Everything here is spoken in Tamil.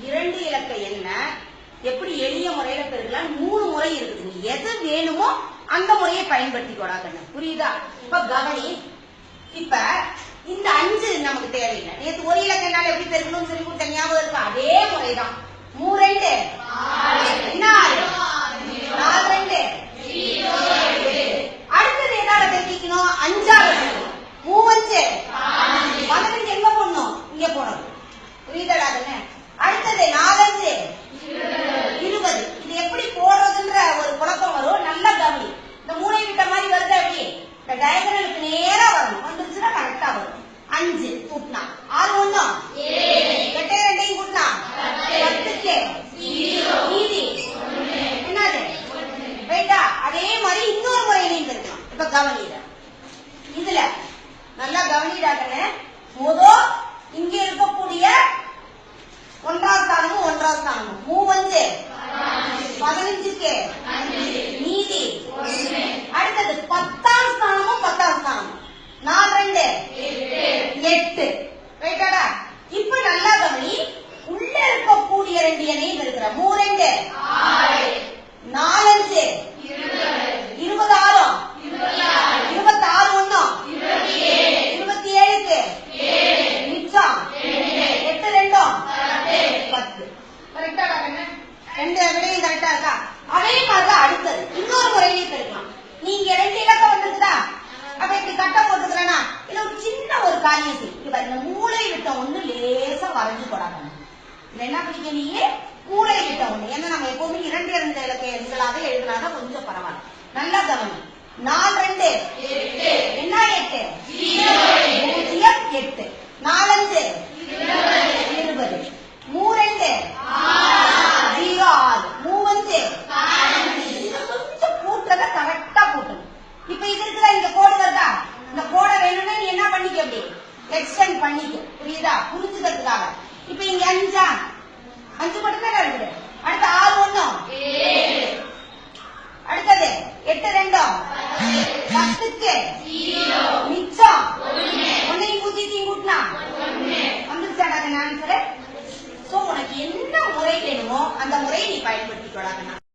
2 இலக்க எண்ண எப்படி எளிய முறையில பெருக்கலாம் 3 முறை இருக்குது. நீ எது வேணுமோ அந்த முறையை பயன்படுத்திக்கோடா கண்ணு. புரியுதா? இப்ப கவனி. இப்ப இந்த 5 நமக்கு தேவையில்லை. நேற்று ஒரு இலக்க எண்ணால எப்படி பெருக்கணும்னு சொல்லி கொடுத்த ஞாபகம் இருக்கு. அதே முறைதான். 3 2 என்ன 4 2 அடுத்தது எதால பெருக்கிக்கணும்? 5ஆல பெருக்கணும். 3 5 15 எங்க போடணும்? இங்க போடணும். புரியுதடா கண்ணு? அடுத்தது 4 5 20. இது எப்படி போடுறதுன்ற ஒரு குழப்பம் வரும். நல்ல கவனி. இந்த மூளை விட்ட மாதிரி வருது. அப்படி இந்த டயகனலுக்கு நேரா வரணும். வந்துருச்சுன்னா கரெக்டா வரும். 5 கூட்டினா 6 1 8 2 கூட்டினா 10க்கு மீதி என்னது? ரைட்டா? அதே மாதிரி இன்னொரு முறையிலையும் இருக்கலாம். இப்ப கவனிட இதுல நல்லா கவனிடாக்கன்னு முதல் இங்க இருக்கக்கூடிய 1ஆம் ஸ்தானமும் 1ஆம் ஸ்தானமும் 3 15க்கு மீதி அடுத்தது 10ஆம் ஸ்தானமும் 10ஆம் ஸ்தானமும் 4 2 8 ரைட்டாடா? இப்ப நல்லா கவனி. உள்ள இருக்கக்கூடிய 2 எண்ணையும் இருக்கிற 3 2 4 5 26 26 1 27க்கு மிச்சம் 8 2 10. கரெக்டாடா கண்ணு? 2 விடையும் கரெக்டா இருக்கா? அதே மாதிரிதான் அடுத்தது இன்னொரு முறையிலே பெருக்கலாம். நீங்க 2 இலக்கம் வந்திருக்குதா? அப்ப இப்படி கட்ட போட்டுக்கிறேன்னா இல்ல ஒரு சின்ன ஒரு காரியம் செய்யும். இந்த மூளை விட்ட ஒண்ணு லேசா வரைஞ்சு போடாங்க. இது என்ன பண்ணிக்க நீ? மூளை விட்ட ஒண்ணு. ஏன்னா நம்ம எப்பவுமே 2 2 இலக்க எண்களாக எழுதினாதான் கொஞ்சம் பரவாயில்ல. நல்லா கவனி. 4 2 என்ன 8 0 8 4 5 20 3 2 0 6 3 கொஞ்சம் கூட்டுறத கரெக்டா போட்டணும். இப்ப இது இருக்கிற இந்த கோடு வருதா? இந்த கோடை வேணும்னா நீ என்ன பண்ணிக்க? அப்படி எக்ஸ்டெண்ட் பண்ணிக்க. புரியுதா? புரிஞ்சுக்கிறதுக்காக. இப்ப இங்க 5 மட்டும் தான் இருக்குது. அடுத்து 6 1 அடுத்தது 8 2 10க்கு மிச்சம் 1 கூட்டியும் கூட்டினா வந்துருச்சாடா ஆன்சர். சோ உனக்கு என்ன முறை வேணுமோ அந்த முறையை நீ பயன்படுத்திக்கொள்ளாங்க.